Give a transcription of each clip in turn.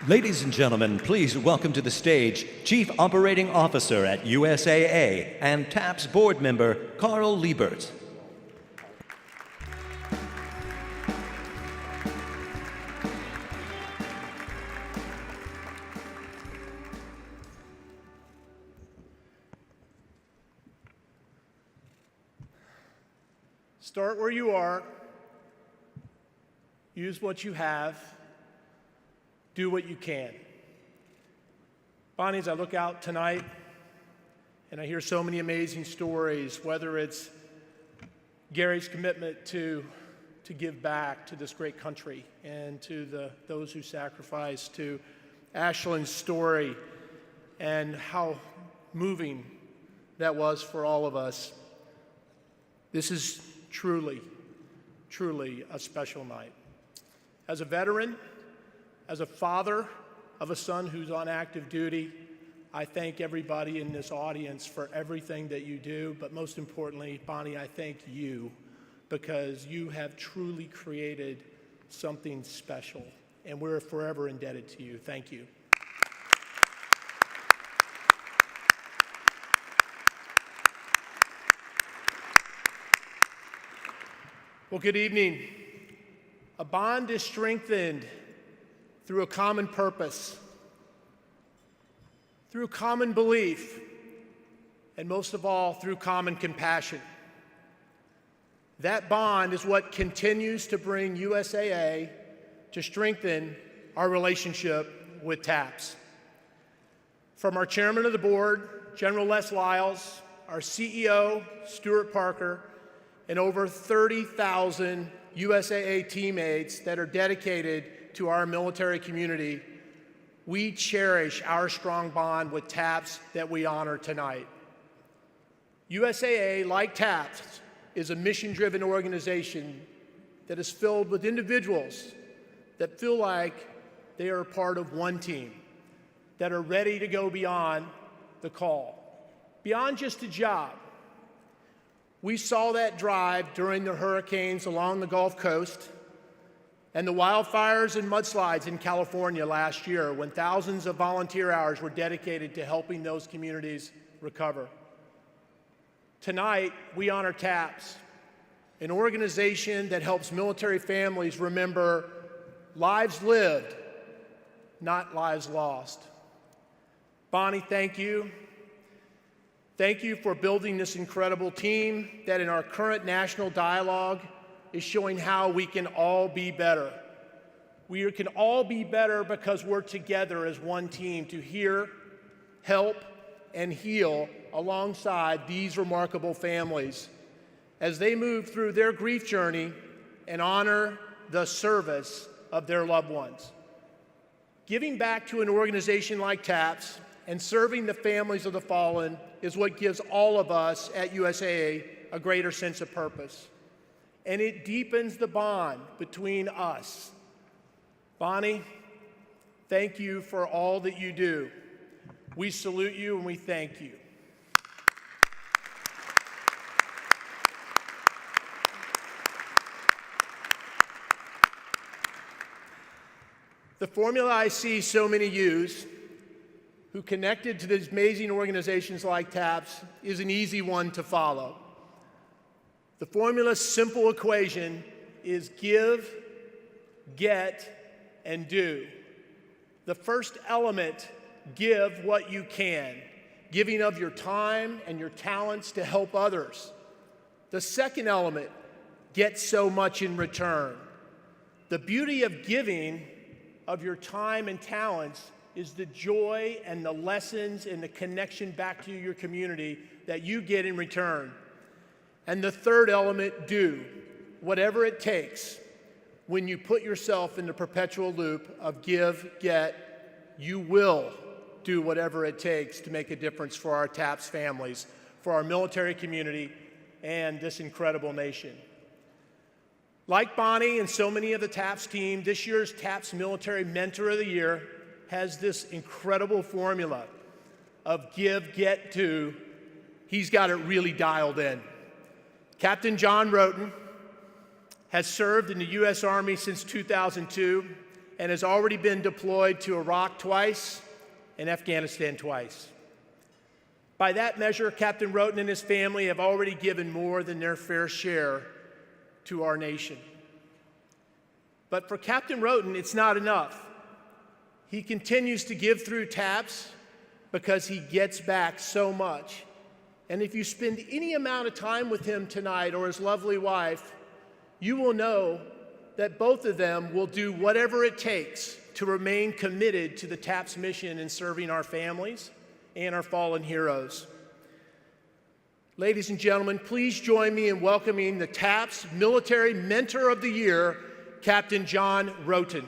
Ladies and gentlemen, please welcome to the stage Chief Operating Officer at USAA and TAPS Board Member Carroll Liebert. Start where you are, use what you have, do what you can. Bonnie, as I look out tonight and I hear so many amazing stories, whether it's Gary's commitment to give back to this great country and to those who sacrificed, to Ashlyn's story and how moving that was for all of us. This is truly, truly a special night. As a veteran, as a father of a son who's on active duty, I thank everybody in this audience for everything that you do, but most importantly, Bonnie, I thank you because you have truly created something special, and we're forever indebted to you. Thank you. Well, good evening. A bond is strengthened through a common purpose, through common belief, and most of all, through common compassion. That bond is what continues to bring USAA to strengthen our relationship with TAPS. From our chairman of the board, General Les Lyles, our CEO, Stuart Parker, and over 30,000 USAA teammates that are dedicated to our military community, we cherish our strong bond with TAPS that we honor tonight. USAA, like TAPS, is a mission-driven organization that is filled with individuals that feel like they are a part of one team, that are ready to go beyond the call, beyond just a job. We saw that drive during the hurricanes along the Gulf Coast and the wildfires and mudslides in California last year, when thousands of volunteer hours were dedicated to helping those communities recover. Tonight, we honor TAPS, an organization that helps military families remember lives lived, not lives lost. Bonnie, thank you. Thank you for building this incredible team that in our current national dialogue is showing how we can all be better. We can all be better because we're together as one team to hear, help, and heal alongside these remarkable families as they move through their grief journey and honor the service of their loved ones. Giving back to an organization like TAPS and serving the families of the fallen is what gives all of us at USAA a greater sense of purpose. And it deepens the bond between us. Bonnie, thank you for all that you do. We salute you and we thank you. The formula I see so many use who connected to these amazing organizations like TAPS is an easy one to follow. The formula's simple equation is give, get, and do. The first element, give what you can, giving of your time and your talents to help others. The second element, get so much in return. The beauty of giving of your time and talents is the joy and the lessons and the connection back to your community that you get in return. And the third element, do, whatever it takes. When you put yourself in the perpetual loop of give, get, you will do whatever it takes to make a difference for our TAPS families, for our military community, and this incredible nation. Like Bonnie and so many of the TAPS team, this year's TAPS Military Mentor of the Year has this incredible formula of give, get, do. He's got it really dialed in. Captain John Rhoten has served in the U.S. Army since 2002 and has already been deployed to Iraq twice and Afghanistan twice. By that measure, Captain Rhoten and his family have already given more than their fair share to our nation. But for Captain Rhoten, it's not enough. He continues to give through TAPS because he gets back so much. And if you spend any amount of time with him tonight or his lovely wife, you will know that both of them will do whatever it takes to remain committed to the TAPS mission in serving our families and our fallen heroes. Ladies and gentlemen, please join me in welcoming the TAPS Military Mentor of the Year, Captain John Rhoten.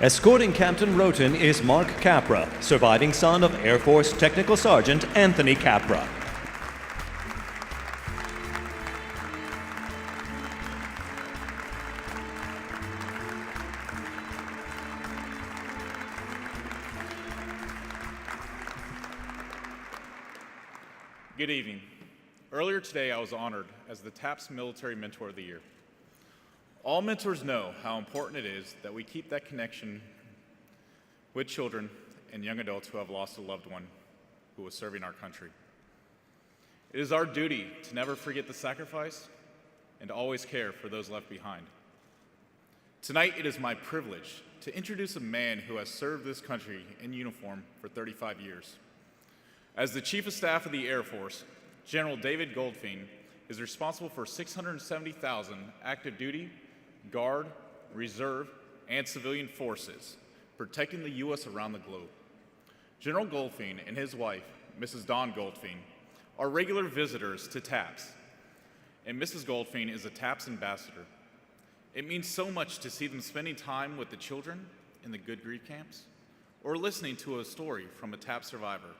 Escorting Captain Rhoten is Mark Capra, surviving son of Air Force Technical Sergeant Anthony Capra. Good evening. Earlier today, I was honored as the TAPS Military Mentor of the Year. All mentors know how important it is that we keep that connection with children and young adults who have lost a loved one who was serving our country. It is our duty to never forget the sacrifice and to always care for those left behind. Tonight, it is my privilege to introduce a man who has served this country in uniform for 35 years. As the Chief of Staff of the Air Force, General David Goldfein is responsible for 670,000 active duty, Guard, Reserve, and civilian forces, protecting the U.S. around the globe. General Goldfein and his wife, Mrs. Dawn Goldfein, are regular visitors to TAPS, and Mrs. Goldfein is a TAPS ambassador. It means so much to see them spending time with the children in the Good Grief camps, or listening to a story from a TAPS survivor,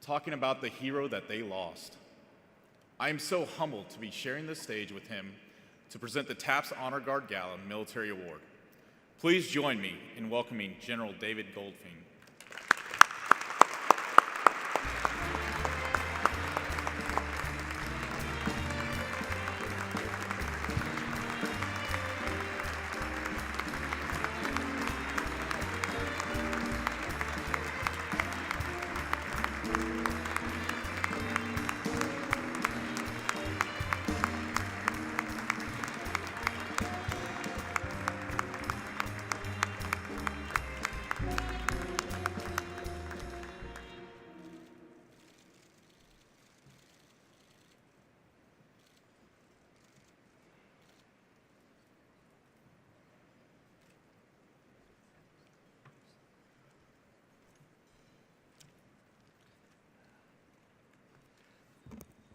talking about the hero that they lost. I am so humbled to be sharing this stage with him to present the TAPS Honor Guard Gala Military Award. Please join me in welcoming General David Goldfein.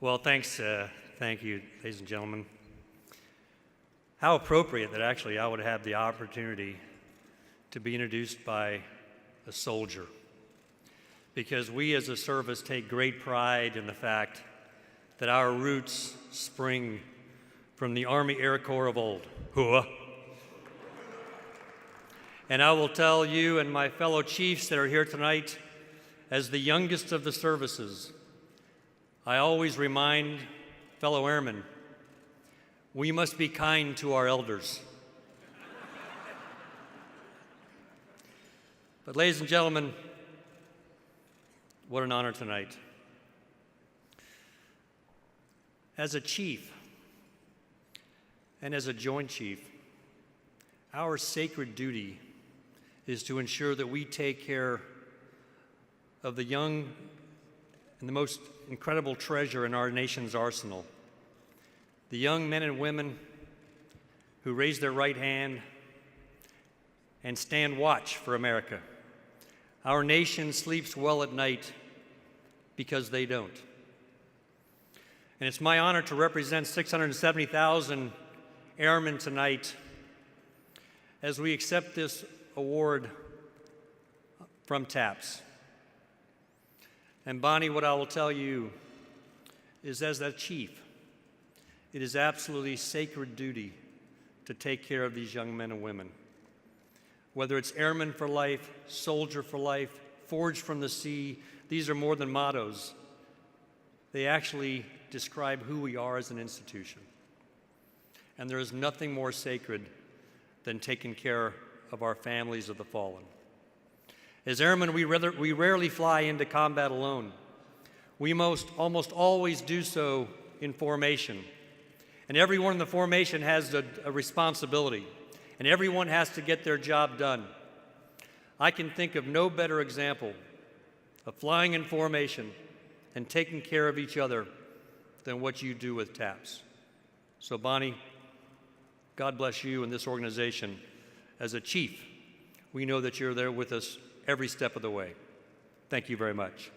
Well, thank you, ladies and gentlemen. How appropriate that actually I would have the opportunity to be introduced by a soldier, because we as a service take great pride in the fact that our roots spring from the Army Air Corps of old. And I will tell you and my fellow chiefs that are here tonight, as the youngest of the services, I always remind fellow airmen, we must be kind to our elders. But ladies and gentlemen, what an honor tonight. As a chief and as a joint chief, our sacred duty is to ensure that we take care of the young and the most incredible treasure in our nation's arsenal, the young men and women who raise their right hand and stand watch for America. Our nation sleeps well at night because they don't. And it's my honor to represent 670,000 airmen tonight as we accept this award from TAPS. And Bonnie, what I will tell you is, as that chief, it is absolutely sacred duty to take care of these young men and women. Whether it's airman for life, soldier for life, forged from the sea, these are more than mottos. They actually describe who we are as an institution. and there is nothing more sacred than taking care of our families of the fallen. As airmen, we rarely fly into combat alone. We almost always do so in formation. And everyone in the formation has a responsibility, and everyone has to get their job done. I can think of no better example of flying in formation and taking care of each other than what you do with TAPS. So Bonnie, God bless you and this organization. As a chief, we know that you're there with us every step of the way. Thank you very much.